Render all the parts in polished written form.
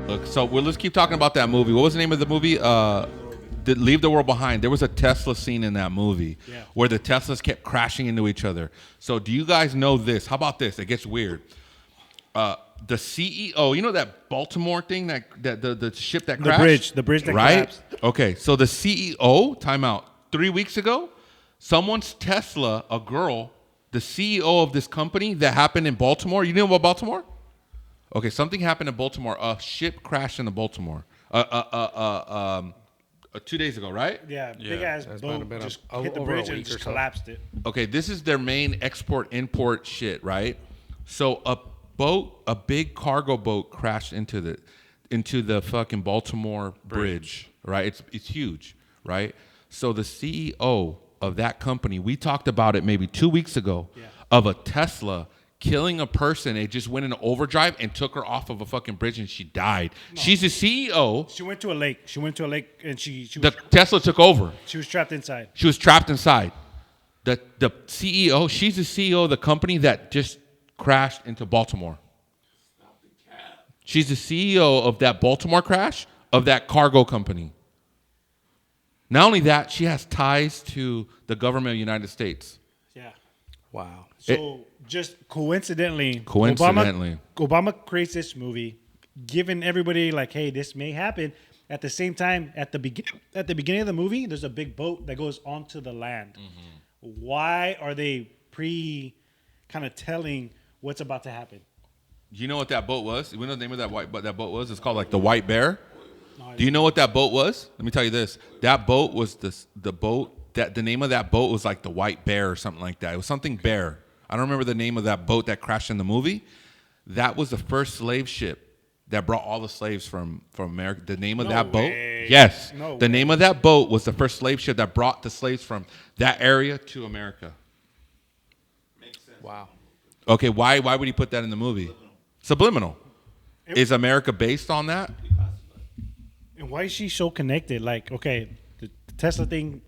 Look, so let's keep talking about that movie. What was the name of the movie? Leave the World Behind. There was a Tesla scene in that movie where the Teslas kept crashing into each other. So do you guys know this? How about this? It gets weird. The CEO, you know that Baltimore thing, that the ship that crashed? The bridge that right? collapsed. Okay, so the CEO, time out, 3 weeks ago, someone's Tesla, a girl, the CEO of this company that happened in Baltimore. You know about Baltimore? Okay, something happened in Baltimore. A ship crashed into Baltimore 2 days ago, right? Yeah, big ass boat just hit the bridge and just collapsed it. Okay, this is their main export-import shit, right? So a big cargo boat crashed into the fucking Baltimore bridge, right? It's huge, right? So the CEO of that company, we talked about it maybe 2 weeks ago, of a Tesla killing a person. It just went into overdrive and took her off of a fucking bridge and she died. No. She's the CEO. She went to a lake. And she the Tesla took over. She was trapped inside. The CEO, she's the CEO of the company that just crashed into Baltimore. She's the CEO of that Baltimore crash of that cargo company. Not only that, she has ties to the government of the United States. Yeah. Wow. So just coincidentally, Obama creates this movie, giving everybody like, hey, this may happen. At the same time, at the beginning of the movie, there's a big boat that goes onto the land. Mm-hmm. Why are they kind of telling what's about to happen? You know what that boat was? You know the name of that boat was? It's called like the White Bear. No, do you know what that boat was? Let me tell you this. That boat was the boat that the name of that boat was like the White Bear or something like that. It was something bear. I don't remember the name of that boat that crashed in the movie. That was the first slave ship that brought all the slaves from America. The name of that boat? Yes. The name of that boat was the first slave ship that brought the slaves from that area to America. Makes sense. Wow. Okay, why would he put that in the movie? Subliminal. Is America based on that? And why is she so connected? Like, okay, the Tesla thing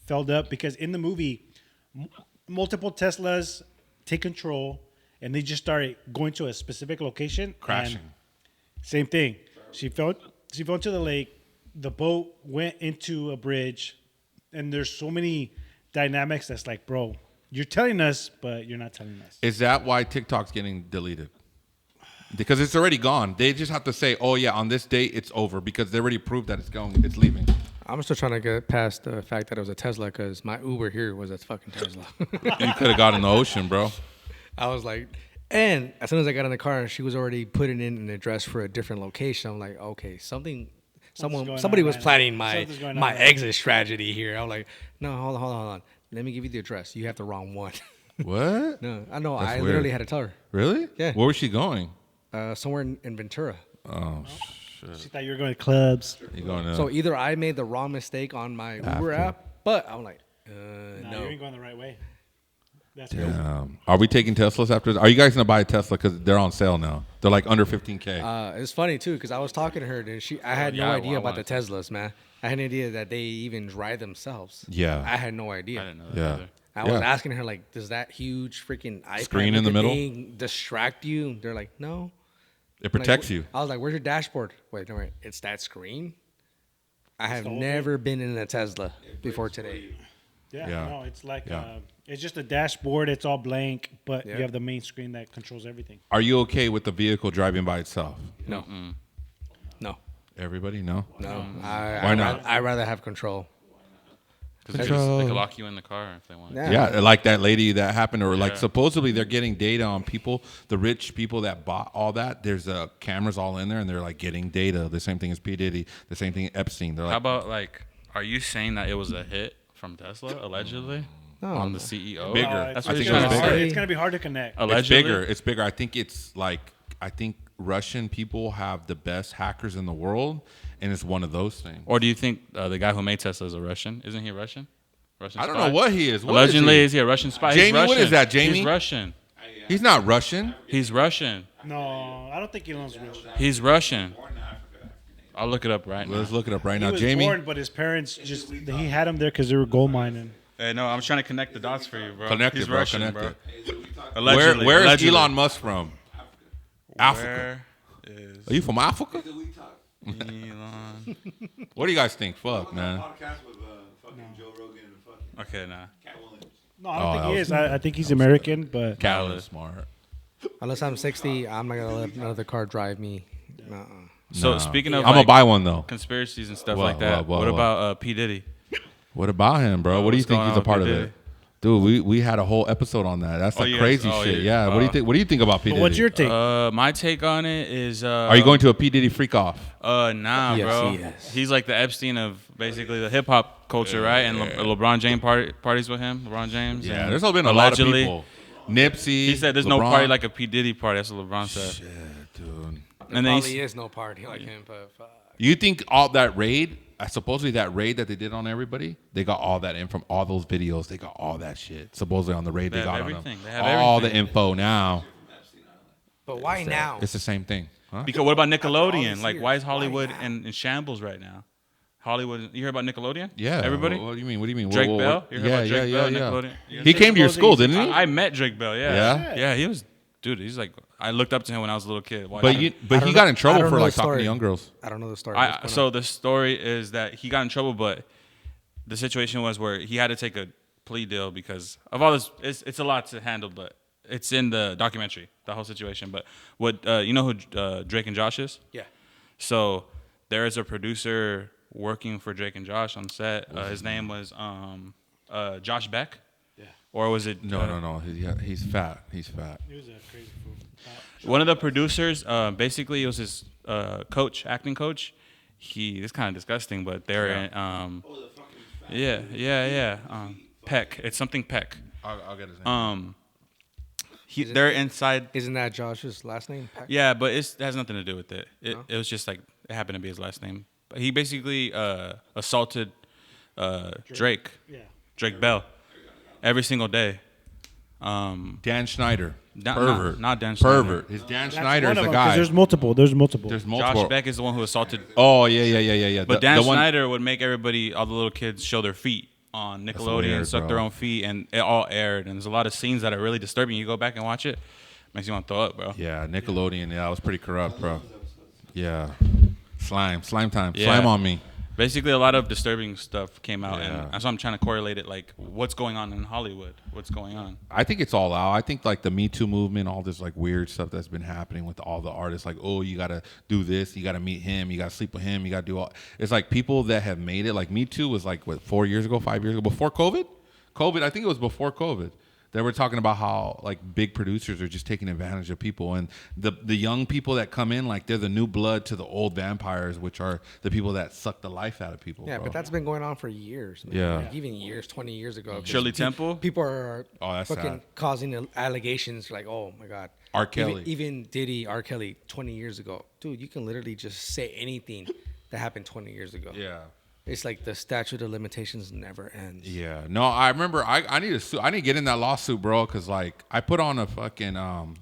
fell up because in the movie, multiple Teslas take control and they just started going to a specific location. Crashing. Same thing. She fell into the lake. The boat went into a bridge. And there's so many dynamics that's like, bro, you're telling us, but you're not telling us. Is that why TikTok's getting deleted? Because it's already gone. They just have to say, oh, yeah, on this date, it's over. Because they already proved that it's leaving. I'm still trying to get past the fact that it was a Tesla because my Uber here was a fucking Tesla. You could have got in the ocean, bro. I was like, and as soon as I got in the car, she was already putting in an address for a different location. I'm like, okay, somebody was planning my exit strategy here. I was like, no, hold on. Let me give you the address. You have the wrong one. What? No, I know. I literally had to tell her. Really? Yeah. Where was she going? Somewhere in Ventura. Oh, shit. She thought you were going to clubs. So either I made the wrong mistake on my Uber app, but I'm like, no. You ain't going the right way. That's Damn. Are we taking Teslas after this? Are you guys going to buy a Tesla? Because they're on sale now. They're like under $15K. It's funny, too, because I was talking to her, and I had no idea about the Teslas, man. I had no idea that they even drive themselves. Yeah. I had no idea. I didn't know that either. I was asking her, like, does that huge freaking iPad screen in the middle distract you? They're like, no. It protects you. I was like, where's your dashboard? Wait, no, it's that screen? I have never been in a Tesla before today. Yeah. No, it's like it's just a dashboard. It's all blank, but you have the main screen that controls everything. Are you okay with the vehicle driving by itself? No. No. Everybody, no? No. Why not? I'd rather have control. Because they could lock you in the car if they want. Yeah, like that lady that happened, or like supposedly they're getting data on people, the rich people that bought all that. There's cameras all in there, and they're like getting data. The same thing as P. Diddy, the same thing as Epstein. They're like, how about like, are you saying that it was a hit from Tesla allegedly on the CEO? Bigger. That's I what think you're it was trying to bigger. say. It's gonna be hard to connect. Allegedly? It's bigger. I think it's like Russian people have the best hackers in the world, and it's one of those things. Or do you think the guy who made Tesla is a Russian? Isn't he Russian? Russian I don't spy? know what he is. What Allegedly, is he a Russian spy? Jamie, He's Russian. what is that, Jamie? He's Russian. He's not Russian. He's Russian. No, I don't think Elon's Russian. He's Russian. I'll look it up right now. Let's look it up right He now. was Jamie? born, but his parents he had him there because they were gold mining. Hey, no, I'm trying to connect the dots for you, bro. Connect He's it, bro. Russian, Connect bro. it. Allegedly, Where is allegedly. Elon Musk from? Africa. Where is Are you from Africa? Elon? What do you guys think? Fuck, man. Okay, nah. No, I don't think he is. I think he's American, but Cal is smart. Unless I'm 60, I'm not gonna let another car drive me. Nuh-uh. So Nah. speaking of I'm gonna like buy one though. conspiracies and stuff What, like that, what, what about P Diddy? What about him, bro? What do you What's think going he's on a part with of P. it? Diddy? Dude, we had a whole episode on that. That's like yes. crazy Oh, shit. yeah. Yeah. What do you think about P Diddy? what's your take? My take on it is. Are you going to a P Diddy freak off? Nah, Yes, bro. he is. He's like the Epstein of basically the hip hop culture, right? And LeBron James parties with him. LeBron James. Yeah, and there's been a lot of allegedly, people. Nipsey. He said there's LeBron. no party like a P Diddy party. That's what LeBron said. Shit, dude. And then Probably is no party like him, but fuck. You think all that raid? Supposedly that raid that they did on everybody, they got all that in from all those videos. They got all that shit. Supposedly on the raid, they They got have on everything. them. They have all everything. the info now. But why now? It's the same thing. Huh? Because what about all Nickelodeon? these Like, years. why is Hollywood Why now? in shambles right now? Hollywood. You hear about Nickelodeon? Yeah. Everybody. What do you mean? What do you mean? Drake What- Bell. You heard about Drake Bell? Nickelodeon? Yeah. He came to your school, didn't he? I met Drake Bell. Yeah. Yeah? Yeah. He was. Dude, he's like. I looked up to him when I was a little kid. But he don't got know- in I trouble don't for know like the talking to story. young girls. I don't know the story. What's going So on? the story is that he got in trouble, but the situation was where he had to take a plea deal because of all this. It's a lot to handle, but it's in the documentary, the whole situation. But what you know who Drake and Josh is? Yeah. So there is a producer working for Drake and Josh on set. His name was Josh Beck. Yeah. Or was it? No. He's fat. He's fat. He was a crazy fool. One of the producers, basically, it was his coach, acting coach. It's kind of disgusting, but they're in. Peck. It's something Peck. I'll get his name. They're inside. Isn't that Josh's last name? Peck? Yeah, but it has nothing to do with it. No? It was just like it happened to be his last name. But he basically assaulted Drake. Yeah. Drake Bell, every single day. Dan Schneider. Not Pervert. not Dan Schneider. Pervert. His Dan That's Schneider one is of a them, 'cause guy. There's multiple. There's multiple. There's multiple. Josh Beck is the one who assaulted. Oh yeah. But The Dan one- Schneider would make everybody, all the little kids, show their feet on Nickelodeon, weird, suck bro. their own feet, and it all aired. And there's a lot of scenes that are really disturbing. You go back and watch it, makes you want to throw up, bro. Yeah, Nickelodeon. Yeah, I was pretty corrupt, bro. Yeah. Slime time. Yeah. Slime on me. Basically, a lot of disturbing stuff came out, Yeah. and that's why I'm trying to correlate it. Like, what's going on in Hollywood? What's going on? I think it's all out. I think like the Me Too movement, all this like weird stuff that's been happening with all the artists, like, oh, you gotta do this, you gotta meet him, you gotta sleep with him, you gotta do all. It's like people that have made it. Like Me Too was like what 4 years ago, 5 years ago, before COVID. I think it was before COVID. They were talking about how like big producers are just taking advantage of people, and the young people that come in, like they're the new blood to the old vampires, which are the people that suck the life out of people. Yeah, bro. but that's been going on for years. Man. Yeah. Like even years, 20 years ago. Shirley Temple? People are Oh, that's fucking sad. causing allegations like, oh my God. R. Kelly. Even Diddy, R. Kelly, 20 years ago. Dude, you can literally just say anything that happened 20 years ago. Yeah. It's like the statute of limitations never ends. Yeah, no, I remember. I need to sue. I need to get in that lawsuit, bro, because like I put on a fucking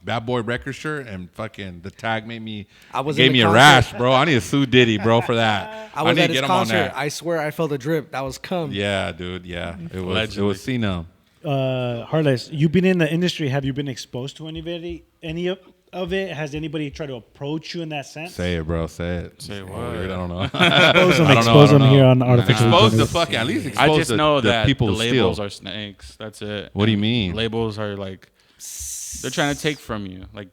Bad Boy Record shirt, and fucking the tag gave me in a the concert. rash, bro. I need to sue Diddy, bro, for that. I was need at to his get him on concert. that. I swear I felt a drip. That was cum. Yeah, dude. Yeah, it was. Allegedly. It was Cena. Harless, you've been in the industry. Have you been exposed to any of it? Has anybody tried to approach you in that sense? Say it, bro. Say it. Say Oh, what? weird, I don't know. Expose them here on Artificial Expose the Intelligence. fucking. At least expose I just the, know the that people the who labels steal. are snakes. That's it. What do you And mean? Labels are like they're trying to take from you. Like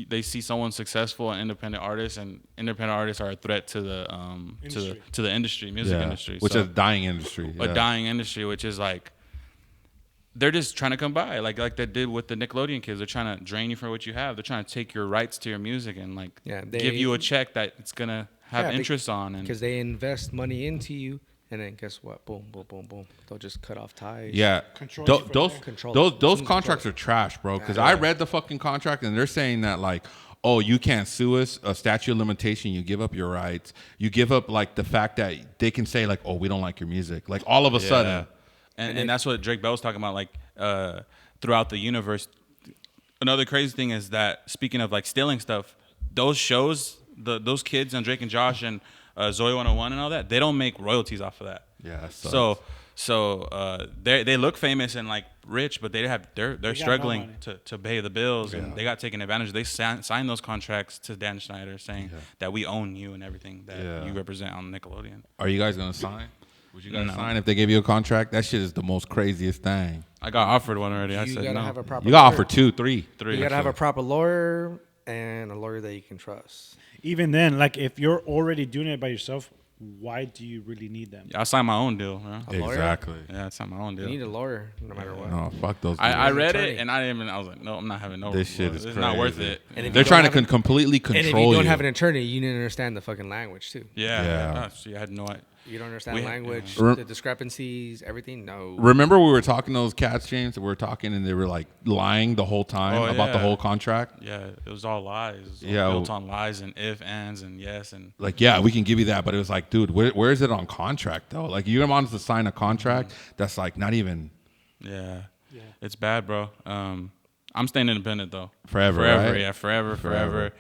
they see someone successful, an independent artist, and independent artists are a threat to the to the industry, music industry, which So, is a dying industry. a yeah. dying industry, which is like they're just trying to come by, like they did with the Nickelodeon kids. They're trying to drain you for what you have. They're trying to take your rights to your music and like give you a check that it's gonna have interest on, and because they invest money into you, and then guess what? Boom, boom, boom, boom. They'll just cut off ties. Yeah, Control Tho- you from those there. Control. those Control. contracts are trash, bro. Because I read the fucking contract and they're saying that like, oh, you can't sue us. A statute of limitation. You give up your rights. You give up like the fact that they can say like, oh, we don't like your music. Like all of a sudden. And that's what Drake Bell was talking about, like throughout the universe. Another crazy thing is that speaking of like stealing stuff, those shows, those kids on Drake and Josh and Zoe 101 and all that, they don't make royalties off of that. Yeah. So they look famous and like rich, but they're struggling to pay the bills, and they got taken advantage of. They signed those contracts to Dan Schneider saying that we own you and everything that you represent on Nickelodeon. Are you guys gonna sign? Would you guys sign if they gave you a contract? That shit is the most craziest thing. I got offered one already. I said no. You got offered 2, 3. You gotta have a proper lawyer and a lawyer that you can trust. Even then, like if you're already doing it by yourself, why do you really need them? I signed my own deal. Bro. Exactly. Yeah, I signed my own deal. You need a lawyer no matter what. No, fuck those. I read it and I was like, no, I'm not having no. This shit is it's crazy. Not worth it. And they're trying to completely control you. And if you don't have an attorney, you need to understand the fucking language too. Yeah. I had no idea. You don't understand the language, the discrepancies, everything. No. Remember we were talking to those cats, James? We were talking and they were like lying the whole time about the whole contract. Yeah, it was all lies. It was all built on lies and if, ands, and yes, and like we can give you that, but it was like, dude, where is it on contract though? Like you want us to sign a contract that's like not even. Yeah, it's bad, bro. I'm staying independent though. Forever, right? Yeah, forever.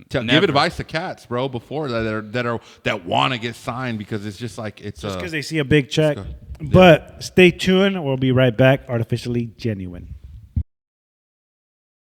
Give advice to cats, bro, before that want to get signed, because it's just like it's just because they see a big check. But stay tuned. We'll be right back. Artificially Genuine.